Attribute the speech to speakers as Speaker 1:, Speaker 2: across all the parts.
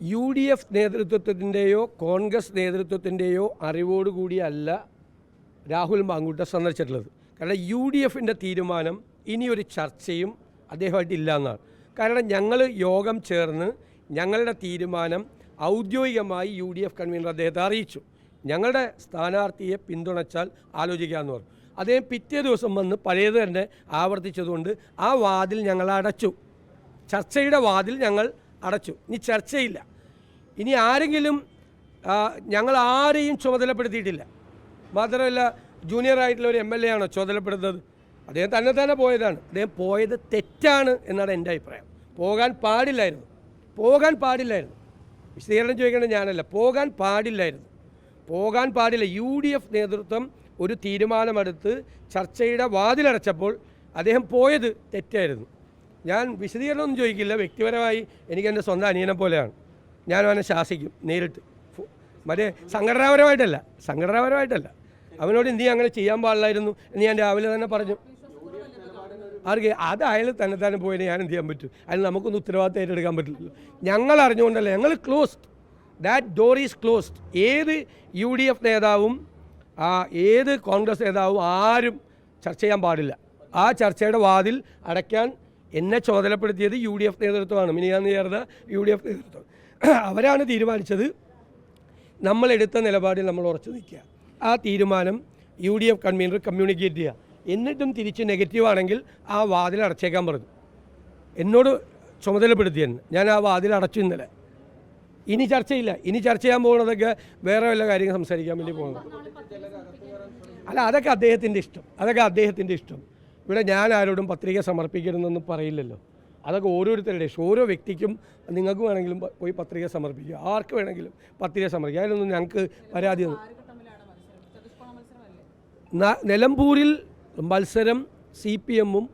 Speaker 1: UDF നേതൃത്വത്തിൻ്റെയോ Congress നേതൃത്വത്തിൻ്റെയോ അറിവോടുകൂടിയല്ല Rahul മാങ്കൂട്ട സന്ദർശിച്ചിട്ടുള്ളത്. കാരണം UDFിൻ്റെ തീരുമാനം ഇനിയൊരു ചർച്ചയും അദ്ദേഹമായിട്ടില്ല എന്നാണ്. കാരണം ഞങ്ങൾ യോഗം ചേർന്ന് ഞങ്ങളുടെ തീരുമാനം ഔദ്യോഗികമായി UDF കൺവീനർ അദ്ദേഹത്തെ അറിയിച്ചു. ഞങ്ങളുടെ സ്ഥാനാർത്ഥിയെ പിന്തുണച്ചാൽ ആലോചിക്കാമെന്ന് പറഞ്ഞു. അദ്ദേഹം പിറ്റേ ദിവസം വന്ന് പഴയത് തന്നെ ആവർത്തിച്ചതുകൊണ്ട് ആ വാതിൽ ഞങ്ങൾ അടച്ചു. ചർച്ചയുടെ വാതിൽ ഞങ്ങൾ അടച്ചു. ഇനി ചർച്ചയില്ല. ഇനി ആരെങ്കിലും ഞങ്ങൾ ആരെയും ചുമതലപ്പെടുത്തിയിട്ടില്ല. മാത്രമല്ല ജൂനിയർ ആയിട്ടുള്ള ഒരു MLA ആണോ ചുമതലപ്പെടുന്നത്? അദ്ദേഹം തന്നെ പോയതാണ്. അദ്ദേഹം പോയത് തെറ്റാണ് എന്നാണ് എൻ്റെ അഭിപ്രായം. പോകാൻ പാടില്ലായിരുന്നു. വിശദീകരണം ചോദിക്കേണ്ടത് ഞാനല്ല. പോകാൻ പാടില്ല. UDF നേതൃത്വം ഒരു തീരുമാനമെടുത്ത് ചർച്ചയുടെ വാതിലടച്ചപ്പോൾ അദ്ദേഹം പോയത് തെറ്റായിരുന്നു. ഞാൻ വിശദീകരണമൊന്നും ചോദിക്കില്ല. വ്യക്തിപരമായി എനിക്ക് എൻ്റെ സ്വന്തം അനിയനെ പോലെയാണ്. ഞാൻ അവനെ ശാസിക്കും നേരിട്ട്. മറ്റേ സംഘടനാപരമായിട്ടല്ല. അവനോട് നീ അങ്ങനെ ചെയ്യാൻ പാടില്ലായിരുന്നു എന്ന് ഞാൻ രാവിലെ തന്നെ പറഞ്ഞു. ആർക്ക് അത് അയാൾ തന്നെ പോയതിന് ഞാൻ എന്ത് ചെയ്യാൻ പറ്റും? അതിന് നമുക്കൊന്നും ഉത്തരവാദിത്തം ഏറ്റെടുക്കാൻ പറ്റില്ലല്ലോ. ഞങ്ങൾ അറിഞ്ഞുകൊണ്ടല്ല. ഞങ്ങൾ closed. That door is closed. ഏത് UDF നേതാവും ഏത് കോൺഗ്രസ് നേതാവും ആരും ചർച്ച ചെയ്യാൻ പാടില്ല. ആ ചർച്ചയുടെ വാതിൽ അടയ്ക്കാൻ എന്നെ ചുമതലപ്പെടുത്തിയത് UDF നേതൃത്വമാണ്. മിനിയാന്ന് ചേർന്ന UDF നേതൃത്വം. അവരാണ് തീരുമാനിച്ചത്. നമ്മളെടുത്ത നിലപാടിൽ നമ്മൾ ഉറച്ചു നിൽക്കുക. ആ തീരുമാനം UDF കൺവീനർ കമ്മ്യൂണിക്കേറ്റ് ചെയ്യുക. എന്നിട്ടും തിരിച്ച് നെഗറ്റീവാണെങ്കിൽ ആ വാതിൽ അടച്ചേക്കാൻ പറഞ്ഞു. എന്നോട് ചുമതലപ്പെടുത്തിയെന്ന്. ഞാൻ ആ വാതിൽ അടച്ചു ഇന്നലെ. ഇനി ചർച്ചയില്ല. ഇനി ചർച്ച ചെയ്യാൻ പോകുന്നതൊക്കെ വേറെ വല്ല കാര്യങ്ങൾ സംസാരിക്കാൻ വേണ്ടി പോകുന്നത്. അല്ല, അതൊക്കെ അദ്ദേഹത്തിൻ്റെ ഇഷ്ടം. ഇവിടെ ഞാൻ ആരോടും പത്രിക സമർപ്പിക്കരുതെന്നൊന്നും പറയില്ലല്ലോ. അതൊക്കെ ഓരോരുത്തരുടെ ഇഷ്ടം. ഓരോ വ്യക്തിക്കും നിങ്ങൾക്ക് വേണമെങ്കിലും പോയി പത്രിക സമർപ്പിക്കുക. ആർക്ക് വേണമെങ്കിലും പത്രിക സമർപ്പിക്കുക. അതിലൊന്നും ഞങ്ങൾക്ക് പരാതിയൊന്നും. നിലമ്പൂരിൽ മത്സരം CPM-ഉം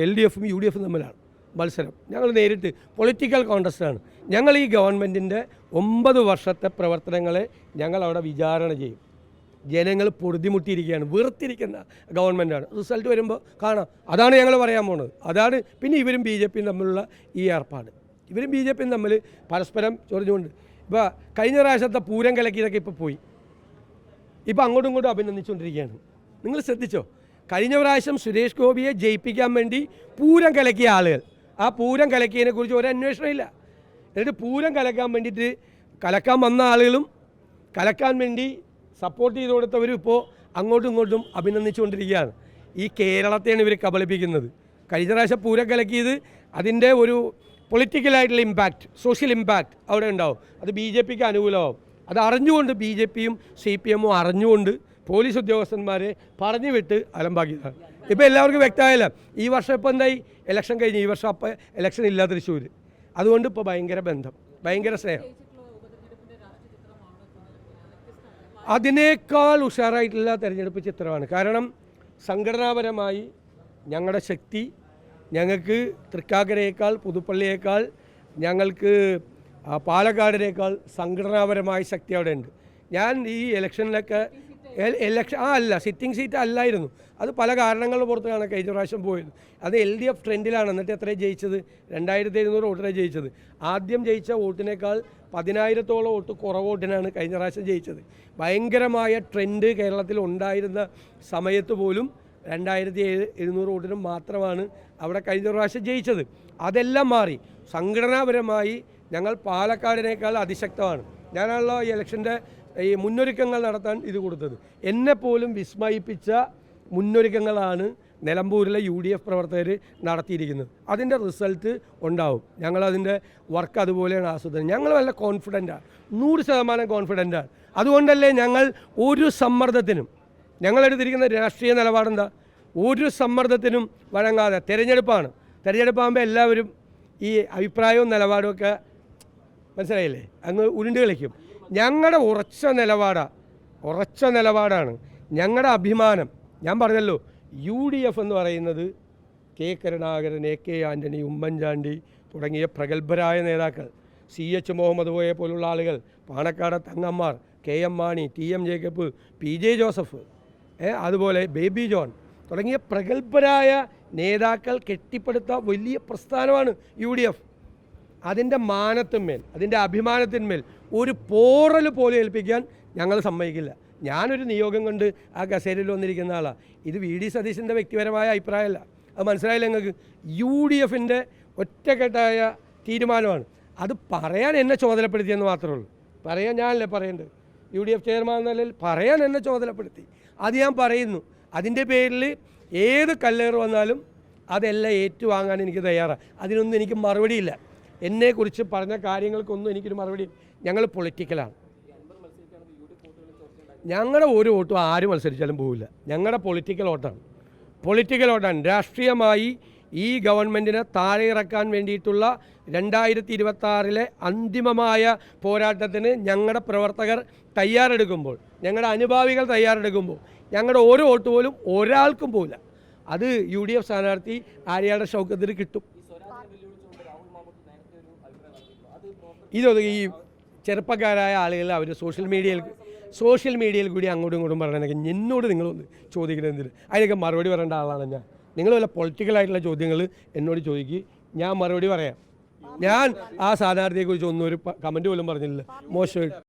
Speaker 1: LDF-ഉം UDF-ഉം തമ്മിലാണ് മത്സരം. ഞങ്ങൾ നേരിട്ട് പൊളിറ്റിക്കൽ കോൺടസ്റ്റാണ്. ഞങ്ങൾ ഈ ഗവൺമെൻറ്റിൻ്റെ 9 വർഷത്തെ പ്രവർത്തനങ്ങളെ ഞങ്ങൾ അവിടെ വിചാരണ ചെയ്യും. ജനങ്ങൾ പൊറുതിമുട്ടിയിരിക്കുകയാണ്. വെറുത്തിരിക്കുന്ന ഗവൺമെൻറ്റാണ്. റിസൾട്ട് വരുമ്പോൾ കാണാം. അതാണ് ഞങ്ങൾ പറയാൻ പോകുന്നത്. അതാണ് പിന്നെ ഇവരും BJPയും തമ്മിലുള്ള ഈ ഏർപ്പാട്. ഇവരും BJPയും തമ്മിൽ പരസ്പരം ചൊറിഞ്ഞുകൊണ്ട് ഇപ്പോൾ കഴിഞ്ഞ പ്രാവശ്യത്തെ പൂരം കലക്കിയതൊക്കെ ഇപ്പോൾ പോയി. ഇപ്പോൾ അങ്ങോട്ടും ഇങ്ങോട്ടും അഭിനന്ദിച്ചുകൊണ്ടിരിക്കുകയാണ്. നിങ്ങൾ ശ്രദ്ധിച്ചോ? കഴിഞ്ഞ പ്രാവശ്യം സുരേഷ് ഗോപിയെ ജയിപ്പിക്കാൻ വേണ്ടി പൂരം കലക്കിയ ആളുകൾ, ആ പൂരം കലക്കിയതിനെക്കുറിച്ച് ഒരു അന്വേഷണമില്ല. എന്നിട്ട് പൂരം കലക്കാൻ വേണ്ടിയിട്ട് കലക്കാൻ വന്ന ആളുകളും കലക്കാൻ വേണ്ടി സപ്പോർട്ട് ചെയ്ത് കൊടുത്തവരും ഇപ്പോൾ അങ്ങോട്ടും ഇങ്ങോട്ടും അഭിനന്ദിച്ചുകൊണ്ടിരിക്കുകയാണ്. ഈ കേരളത്തെയാണ് ഇവർ കബളിപ്പിക്കുന്നത്. കഴിഞ്ഞ പ്രാവശ്യം പൂരം കലക്കിയത് അതിൻ്റെ ഒരു പൊളിറ്റിക്കലായിട്ടുള്ള ഇമ്പാക്റ്റ്, സോഷ്യൽ ഇമ്പാക്റ്റ് അവിടെ ഉണ്ടാവും. അത് BJPക്ക് അനുകൂലമാവും. അത് അറിഞ്ഞുകൊണ്ട് BJPയും CPM-ഉം അറിഞ്ഞുകൊണ്ട് പോലീസ് ഉദ്യോഗസ്ഥന്മാരെ പറഞ്ഞു വിട്ട് അലമ്പാക്കിയതാണ്. ഇപ്പോൾ എല്ലാവർക്കും വ്യക്തമായില്ല. ഈ വർഷം ഇപ്പോൾ എന്തായി? ഇലക്ഷൻ കഴിഞ്ഞ്. ഈ വർഷം അപ്പോൾ ഇലക്ഷൻ ഇല്ല തൃശ്ശൂർ. അതുകൊണ്ട് ഇപ്പോൾ ഭയങ്കര ബന്ധം, ഭയങ്കര സ്നേഹം. അതിനേക്കാൾ ഉഷാറായിട്ടുള്ള തെരഞ്ഞെടുപ്പ് ചിത്രമാണ്. കാരണം സംഘടനാപരമായി ഞങ്ങളുടെ ശക്തി, ഞങ്ങൾക്ക് തൃക്കാക്കരയേക്കാൾ പുതുപ്പള്ളിയേക്കാൾ ഞങ്ങൾക്ക് പാലക്കാടിനേക്കാൾ സംഘടനാപരമായ ശക്തി അവിടെ ഉണ്ട്. ഞാൻ ഈ ഇലക്ഷനിലൊക്കെ സിറ്റിംഗ് സീറ്റ് അല്ലായിരുന്നു. അത് പല കാരണങ്ങളുടെ പുറത്താണ് കഴിഞ്ഞ പ്രാവശ്യം പോയത്. അത് LDF ട്രെൻഡിലാണ്. എന്നിട്ട് എത്രയാണ് ജയിച്ചത്? 2700 വോട്ടിനെ ജയിച്ചത്. ആദ്യം ജയിച്ച വോട്ടിനേക്കാൾ 10,000-ഓളം വോട്ട് കുറവ് വോട്ടിനാണ് കഴിഞ്ഞ പ്രാവശ്യം ജയിച്ചത്. ഭയങ്കരമായ ട്രെൻഡ് കേരളത്തിൽ ഉണ്ടായിരുന്ന സമയത്ത് പോലും 2700 വോട്ടിനും മാത്രമാണ് അവിടെ കഴിഞ്ഞ പ്രാവശ്യം ജയിച്ചത്. അതെല്ലാം മാറി. സംഘടനാപരമായി ഞങ്ങൾ പാലക്കാടിനേക്കാൾ അതിശക്തമാണ്. ഞാനാണല്ലോ ഈ ഇലക്ഷൻ്റെ ഈ മുന്നൊരുക്കങ്ങൾ നടത്താൻ ഇത് കൊടുത്തത്. എന്നെപ്പോലും വിസ്മയിപ്പിച്ച മുന്നൊരുക്കങ്ങളാണ് നിലമ്പൂരിലെ UDF പ്രവർത്തകർ നടത്തിയിരിക്കുന്നത്. അതിൻ്റെ റിസൾട്ട് ഉണ്ടാവും. ഞങ്ങളതിൻ്റെ വർക്ക് അതുപോലെയാണ് ആസ്വദിക്കുന്നത്. ഞങ്ങൾ നല്ല കോൺഫിഡൻ്റാണ്, 100% കോൺഫിഡൻ്റാണ്. അതുകൊണ്ടല്ലേ ഞങ്ങൾ ഒരു സമ്മർദ്ദത്തിനും, ഞങ്ങളെടുത്തിരിക്കുന്ന രാഷ്ട്രീയ നിലപാടെന്താ? ഒരു സമ്മർദ്ദത്തിനും വഴങ്ങാതെ. തെരഞ്ഞെടുപ്പാകുമ്പോൾ എല്ലാവരും ഈ അഭിപ്രായവും നിലപാടും ഒക്കെ മനസ്സിലായില്ലേ, അങ്ങ് ഉരുണ്ട് കളിക്കും. ഞങ്ങളുടെ ഉറച്ച നിലപാടാണ് ഞങ്ങളുടെ അഭിമാനം. ഞാൻ പറഞ്ഞല്ലോ, UDF എന്ന് പറയുന്നത് കരുണാകരൻ, AK ആൻ്റണി, ഉമ്മൻചാണ്ടി തുടങ്ങിയ പ്രഗത്ഭരായ നേതാക്കൾ, CH മുഹമ്മദ് കോയെ പോലുള്ള ആളുകൾ, പാണക്കാട് തങ്ങന്മാർ, KM Mani, TM Jacob, PJ Joseph, അതുപോലെ ബേബി ജോൺ തുടങ്ങിയ പ്രഗത്ഭരായ നേതാക്കൾ കെട്ടിപ്പടുത്ത വലിയ പ്രസ്ഥാനമാണ് UDF. അതിൻ്റെ മാനത്തിന്മേൽ, അതിൻ്റെ അഭിമാനത്തിന്മേൽ ഒരു പോറൽ പോലും ഏൽപ്പിക്കാൻ ഞങ്ങൾ സമ്മതിക്കില്ല. ഞാനൊരു നിയോഗം കൊണ്ട് ആ കസേരയിൽ വന്നിരിക്കുന്ന ആളാണ്. ഇത് വി.ഡി. സതീശൻ്റെ വ്യക്തിപരമായ അഭിപ്രായമല്ല. അത് മനസ്സിലായില്ല നിങ്ങൾക്ക്? UDFൻ്റെ ഒറ്റക്കെട്ടായ തീരുമാനമാണ്. അത് പറയാൻ എന്നെ ചുമതലപ്പെടുത്തിയെന്ന് മാത്രമേ ഉള്ളൂ. പറയാൻ ഞാനല്ലേ പറയേണ്ടത്. UDF ചെയർമാൻ എന്ന നിലയിൽ പറയാൻ എന്നെ ചുമതലപ്പെടുത്തി. അത് ഞാൻ പറയുന്നു. അതിൻ്റെ പേരിൽ ഏത് കല്ലേറ് വന്നാലും അതെല്ലാം ഏറ്റുവാങ്ങാൻ എനിക്ക് തയ്യാറാണ്. അതിനൊന്നും എനിക്ക് മറുപടിയില്ല. എന്നെക്കുറിച്ച് പറഞ്ഞ കാര്യങ്ങൾക്കൊന്നും എനിക്കൊരു മറുപടി. ഞങ്ങൾ പൊളിറ്റിക്കലാണ്. ഞങ്ങളുടെ ഒരു വോട്ടും ആര് മത്സരിച്ചാലും പോവില്ല. ഞങ്ങളുടെ പൊളിറ്റിക്കൽ വോട്ടാണ്. രാഷ്ട്രീയമായി ഈ ഗവൺമെൻറ്റിനെ താഴെ ഇറക്കാൻ വേണ്ടിയിട്ടുള്ള 2026 അന്തിമമായ പോരാട്ടത്തിന് ഞങ്ങളുടെ പ്രവർത്തകർ തയ്യാറെടുക്കുമ്പോൾ, ഞങ്ങളുടെ അനുഭാവികൾ തയ്യാറെടുക്കുമ്പോൾ ഞങ്ങളുടെ ഒരു വോട്ട് പോലും ഒരാൾക്കും പോവില്ല. അത് UDF സ്ഥാനാർത്ഥി ആര്യാടെ ഷൗക്കത്തിന് കിട്ടും. ഈ ചെറുപ്പക്കാരായ ആളുകൾ അവർ സോഷ്യൽ മീഡിയയിൽ കൂടി അങ്ങോട്ടും ഇങ്ങോട്ടും പറയണമെങ്കിൽ എന്നോട് നിങ്ങളൊന്ന് ചോദിക്കണമെന്നില്ല. അതിനൊക്കെ മറുപടി പറയേണ്ട ആളാണ് ഞാൻ. നിങ്ങൾ വല്ല പൊളിറ്റിക്കലായിട്ടുള്ള ചോദ്യങ്ങൾ എന്നോട് ചോദിക്കുക, ഞാൻ മറുപടി പറയാം. ഞാൻ ആ സ്ഥാനാർത്ഥിയെക്കുറിച്ച് ഒന്നും ഒരു കമൻറ്റ് പോലും പറഞ്ഞില്ല മോശമായിട്ട്.